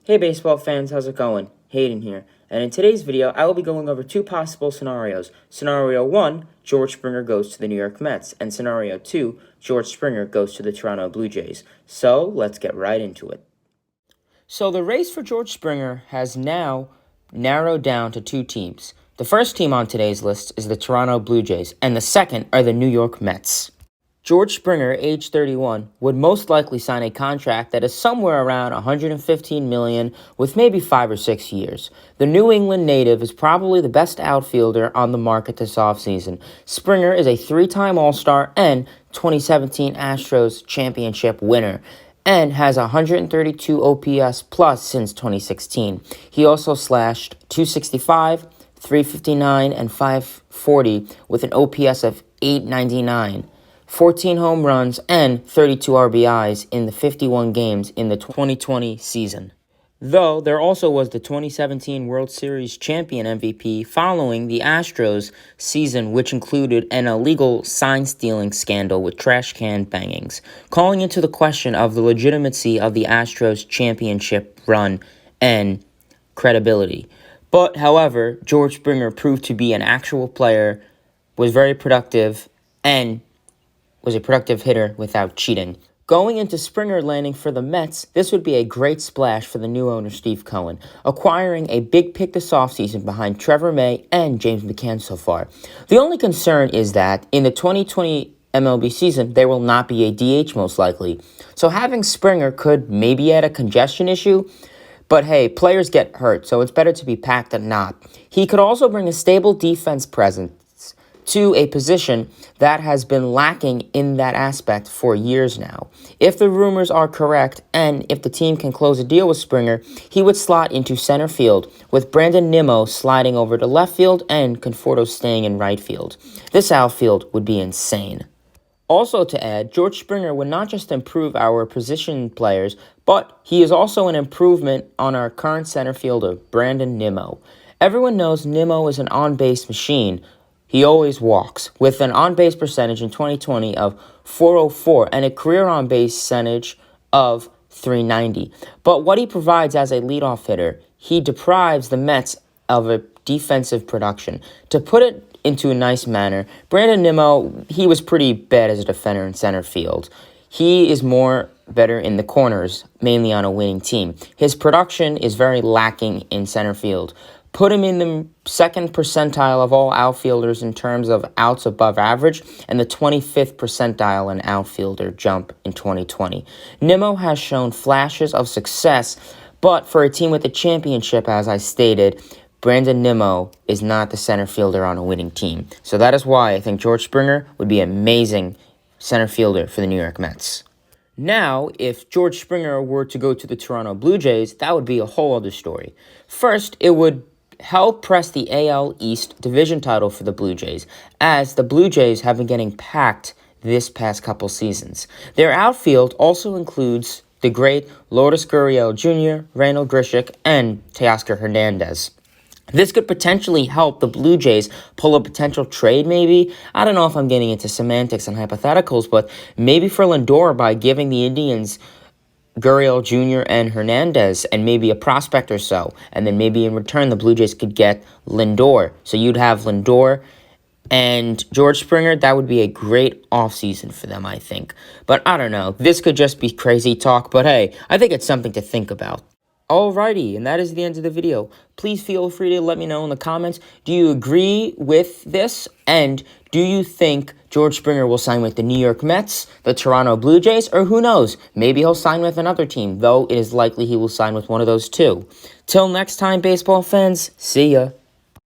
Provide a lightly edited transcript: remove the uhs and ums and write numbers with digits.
Hey baseball fans, how's it going? Hayden here, and in today's video, I will be going over two possible scenarios. Scenario 1, George Springer goes to the New York Mets, and Scenario 2, George Springer goes to the Toronto Blue Jays. So, let's get right into it. So, the race for George Springer has now narrowed down to two teams. The first team on today's list is the Toronto Blue Jays, and the second are the New York Mets. George Springer, age 31, would most likely sign a contract that is somewhere around $115 million with maybe 5 or 6 years. The New England native is probably the best outfielder on the market this offseason. Springer is a 3-time All-Star and 2017 Astros championship winner and has 132 OPS plus since 2016. He also slashed .265, .359, and .540 with an OPS of .899. 14 home runs, and 32 RBIs in the 51 games in the 2020 season. Though there also was the 2017 World Series champion MVP following the Astros season, which included an illegal sign-stealing scandal with trash can bangings, calling into the question of the legitimacy of the Astros championship run and credibility. But, however, George Springer proved to be an actual player, was very productive, and was a productive hitter without cheating. Going into Springer landing for the Mets, this would be a great splash for the new owner Steve Cohen, acquiring a big pick this offseason behind Trevor May and James McCann so far. The only concern is that in the 2020 MLB season, there will not be a DH most likely. So having Springer could maybe add a congestion issue, but hey, players get hurt, so it's better to be packed than not. He could also bring a stable defense presence to a position that has been lacking in that aspect for years now. If the rumors are correct, and if the team can close a deal with Springer, he would slot into center field, with Brandon Nimmo sliding over to left field and Conforto staying in right field. This outfield would be insane. Also to add, George Springer would not just improve our position players, but he is also an improvement on our current center fielder, Brandon Nimmo. Everyone knows Nimmo is an on-base machine. He always walks, with an on-base percentage in 2020 of .404 and a career on-base percentage of .390. But what he provides as a leadoff hitter, he deprives the Mets of a defensive production. To put it into a nice manner, Brandon Nimmo, he was pretty bad as a defender in center field. He is more better in the corners, mainly on a winning team. His production is very lacking in center field. Put him in the second percentile of all outfielders in terms of outs above average and the 25th percentile in outfielder jump in 2020. Nimmo has shown flashes of success, but for a team with a championship, as I stated, Brandon Nimmo is not the center fielder on a winning team. So that is why I think George Springer would be an amazing center fielder for the New York Mets. Now, if George Springer were to go to the Toronto Blue Jays, that would be a whole other story. First, it would help press the AL East division title for the Blue Jays, as the Blue Jays have been getting packed this past couple seasons. Their outfield also includes the great Lourdes Gurriel Jr., Randall Grichuk, and Teoscar Hernandez. This could potentially help the Blue Jays pull a potential trade, maybe. I don't know if I'm getting into semantics and hypotheticals, but maybe for Lindor by giving the Indians Gurriel Jr. and Hernandez and maybe a prospect or so. And then maybe in return, the Blue Jays could get Lindor. So you'd have Lindor and George Springer. That would be a great offseason for them, I think. But I don't know. This could just be crazy talk. But hey, I think it's something to think about. Alrighty, and that is the end of the video. Please feel free to let me know in the comments. Do you agree with this? And do you think George Springer will sign with the New York Mets, the Toronto Blue Jays, or who knows? Maybe he'll sign with another team, though it is likely he will sign with one of those two. Till next time, baseball fans, see ya.